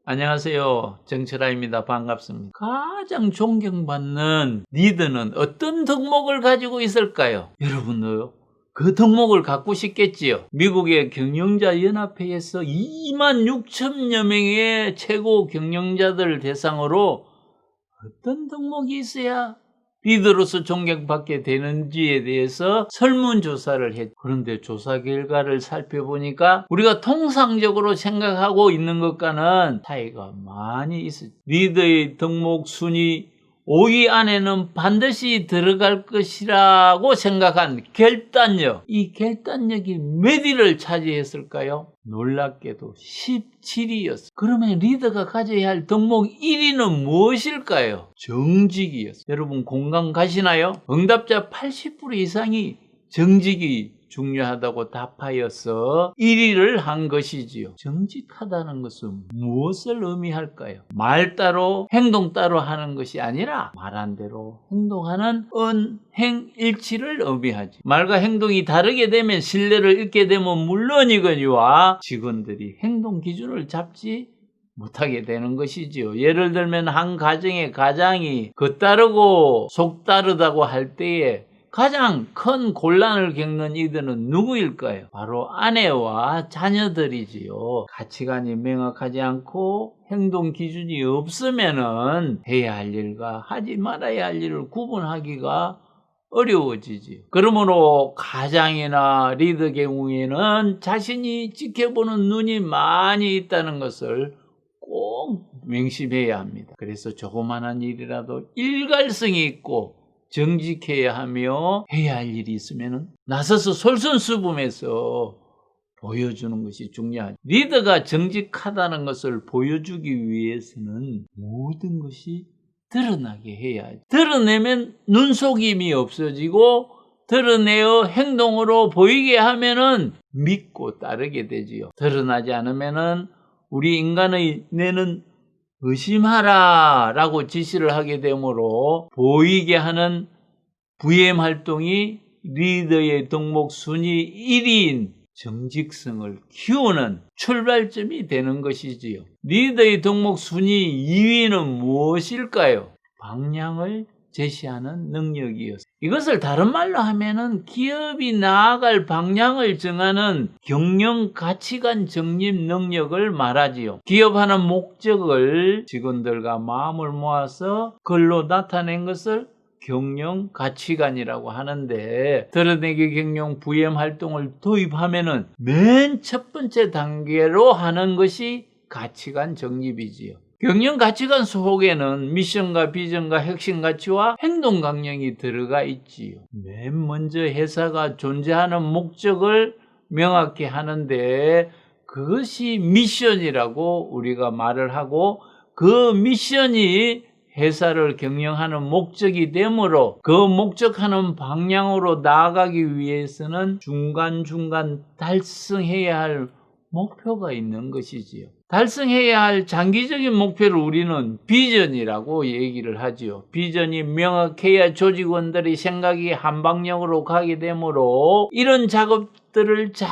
안녕하세요. 정철아입니다. 반갑습니다. 가장 존경받는 리더는 어떤 덕목을 가지고 있을까요? 여러분도요? 그 덕목을 갖고 싶겠지요. 미국의 경영자 연합회에서 26,000여 명의 최고 경영자들 대상으로 어떤 덕목이 있어야 리더로서 존경받게 되는지에 대해서 설문조사를 했죠. 그런데 조사 결과를 살펴보니까 우리가 통상적으로 생각하고 있는 것과는 차이가 많이 있어요. 리더의 덕목 순위 5위 안에는 반드시 들어갈 것이라고 생각한 결단력. 이 결단력이 몇 위를 차지했을까요? 놀랍게도 17위였어요. 그러면 리더가 가져야 할 덕목 1위는 무엇일까요? 정직이었어요. 여러분 공감 가시나요? 응답자 80% 이상이 정직이 중요하다고 답하여서 1위를 한 것이지요. 정직하다는 것은 무엇을 의미할까요? 말 따로 행동 따로 하는 것이 아니라 말한 대로 행동하는 언행일치를 의미하지. 말과 행동이 다르게 되면 신뢰를 잃게 되면 물론이거니와 직원들이 행동 기준을 잡지 못하게 되는 것이지요. 예를 들면 한 가정의 가장이 겉다르고 속다르다고 할 때에 가장 큰 곤란을 겪는 이들은 누구일까요? 바로 아내와 자녀들이지요. 가치관이 명확하지 않고 행동 기준이 없으면은 해야 할 일과 하지 말아야 할 일을 구분하기가 어려워지지요. 그러므로 가장이나 리더 경우에는 자신이 지켜보는 눈이 많이 있다는 것을 꼭 명심해야 합니다. 그래서 조그마한 일이라도 일관성이 있고 정직해야 하며 해야 할 일이 있으면 나서서 솔선수범해서 보여주는 것이 중요하죠. 리더가 정직하다는 것을 보여주기 위해서는 모든 것이 드러나게 해야 하죠. 드러내면 눈속임이 없어지고 드러내어 행동으로 보이게 하면은 믿고 따르게 되지요. 드러나지 않으면은 우리 인간의 뇌는 의심하라 라고 지시를 하게 되므로 보이게 하는 VM 활동이 리더의 덕목 순위 1위인 정직성을 키우는 출발점이 되는 것이지요. 리더의 덕목 순위 2위는 무엇일까요? 방향을 제시하는 능력이었습니다. 이것을 다른 말로 하면은 기업이 나아갈 방향을 정하는 경영 가치관 정립 능력을 말하지요. 기업하는 목적을 직원들과 마음을 모아서 글로 나타낸 것을 경영 가치관이라고 하는데 드러내기 경영 VM 활동을 도입하면은 맨 첫 번째 단계로 하는 것이 가치관 정립이지요. 경영 가치관 속에는 미션과 비전과 핵심 가치와 행동 강령이 들어가 있지요. 맨 먼저 회사가 존재하는 목적을 명확히 하는데 그것이 미션이라고 우리가 말을 하고 그 미션이 회사를 경영하는 목적이 되므로 그 목적하는 방향으로 나아가기 위해서는 중간중간 달성해야 할 목표가 있는 것이지요. 달성해야 할 장기적인 목표를 우리는 비전이라고 얘기를 하지요. 비전이 명확해야 조직원들의 생각이 한 방향으로 가게 되므로 이런 작업들을 잘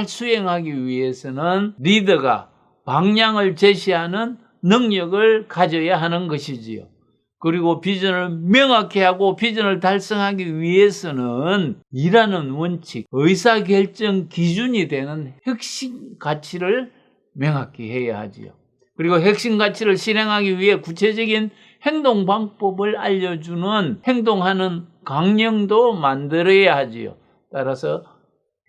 수행하기 위해서는 리더가 방향을 제시하는 능력을 가져야 하는 것이지요. 그리고 비전을 명확히 하고 비전을 달성하기 위해서는 일하는 원칙, 의사결정 기준이 되는 핵심 가치를 명확히 해야 하지요. 그리고 핵심 가치를 실행하기 위해 구체적인 행동 방법을 알려주는 행동하는 강령도 만들어야 하지요. 따라서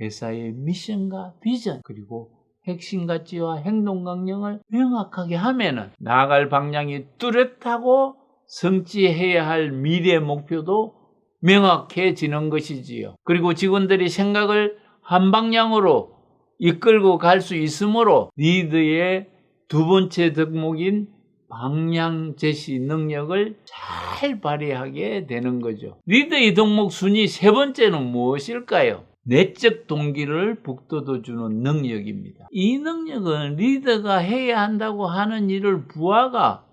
회사의 미션과 비전 그리고 핵심 가치와 행동 강령을 명확하게 하면은 나아갈 방향이 뚜렷하고 성취해야 할 미래 목표도 명확해지는 것이지요. 그리고 직원들이 생각을 한 방향으로 이끌고 갈 수 있으므로 리더의 두 번째 덕목인 방향 제시 능력을 잘 발휘하게 되는 거죠. 리더의 덕목 순위 세 번째는 무엇일까요? 내적 동기를 북돋워주는 능력입니다. 이 능력은 리더가 해야 한다고 하는 일을 부하가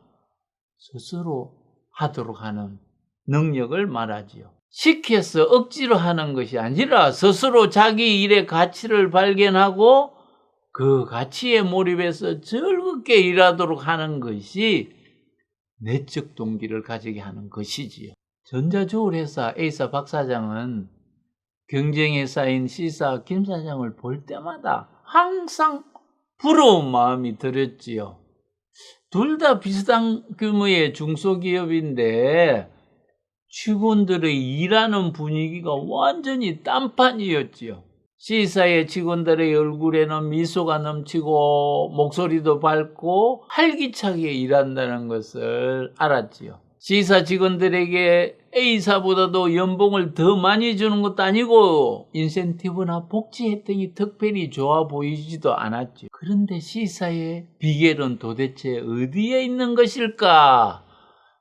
스스로 하도록 하는 능력을 말하지요. 시켜서 억지로 하는 것이 아니라 스스로 자기 일의 가치를 발견하고 그 가치에 몰입해서 즐겁게 일하도록 하는 것이 내적 동기를 가지게 하는 것이지요. 전자주울회사 A사 박 사장은 경쟁회사인 C사 김 사장을 볼 때마다 항상 부러운 마음이 들었지요. 둘 다 비슷한 규모의 중소기업인데 직원들의 일하는 분위기가 완전히 딴판이었지요. C사의 직원들의 얼굴에는 미소가 넘치고 목소리도 밝고 활기차게 일한다는 것을 알았지요. C사 직원들에게 A사보다도 연봉을 더 많이 주는 것도 아니고 인센티브나 복지 혜택이 특별히 좋아 보이지도 않았죠. 그런데 C사의 비결은 도대체 어디에 있는 것일까?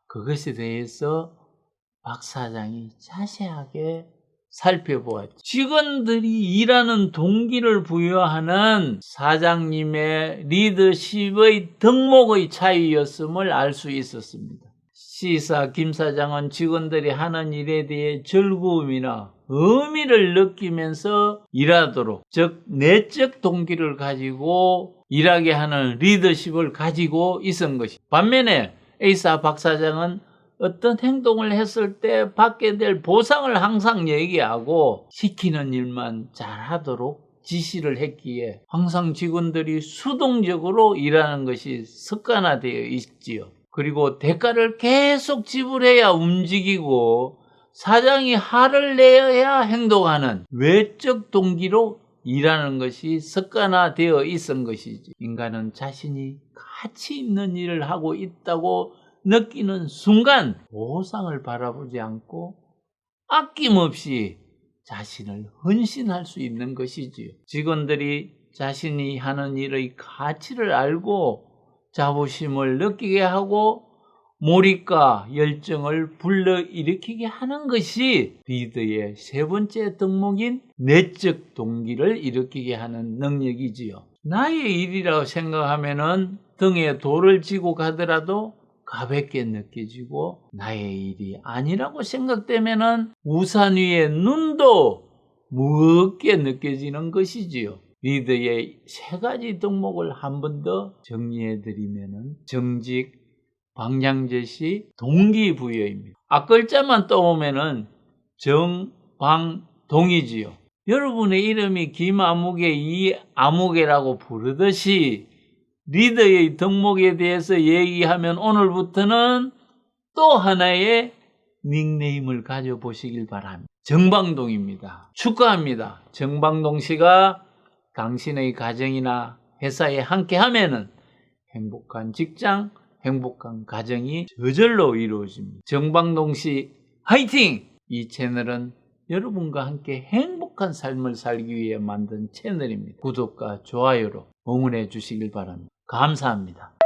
그것에 대해서 박 사장이 자세하게 살펴보았죠. 직원들이 일하는 동기를 부여하는 사장님의 리더십의 덕목의 차이였음을 알 수 있었습니다. C사 김 사장은 직원들이 하는 일에 대해 즐거움이나 의미를 느끼면서 일하도록, 즉 내적 동기를 가지고 일하게 하는 리더십을 가지고 있은 것입니다. 반면에 A사 박 사장은 어떤 행동을 했을 때 받게 될 보상을 항상 얘기하고 시키는 일만 잘하도록 지시를 했기에 항상 직원들이 수동적으로 일하는 것이 습관화되어 있지요. 그리고 대가를 계속 지불해야 움직이고 사장이 화를 내야 행동하는 외적 동기로 일하는 것이 습관화되어 있은 것이지. 인간은 자신이 가치 있는 일을 하고 있다고 느끼는 순간 보상을 바라보지 않고 아낌없이 자신을 헌신할 수 있는 것이지요. 직원들이 자신이 하는 일의 가치를 알고 자부심을 느끼게 하고 몰입과 열정을 불러일으키게 하는 것이 리더의 세 번째 덕목인 내적 동기를 일으키게 하는 능력이지요. 나의 일이라고 생각하면은 등에 돌을 지고 가더라도 가볍게 느껴지고 나의 일이 아니라고 생각되면은 우산 위에 눈도 무겁게 느껴지는 것이지요. 리더의 세 가지 덕목을 한 번 더 정리해 드리면은 정직, 방향 제시, 동기부여입니다. 앞글자만 떠오면은 정, 방, 동이지요. 여러분의 이름이 김아무개, 이아무개라고 부르듯이 리더의 덕목에 대해서 얘기하면 오늘부터는 또 하나의 닉네임을 가져보시길 바랍니다. 정방동입니다. 축하합니다. 정방동 씨가 당신의 가정이나 회사에 함께 하면은 행복한 직장, 행복한 가정이 저절로 이루어집니다. 정방동 씨 화이팅! 이 채널은 여러분과 함께 행복한 삶을 살기 위해 만든 채널입니다. 구독과 좋아요로 응원해 주시길 바랍니다. 감사합니다.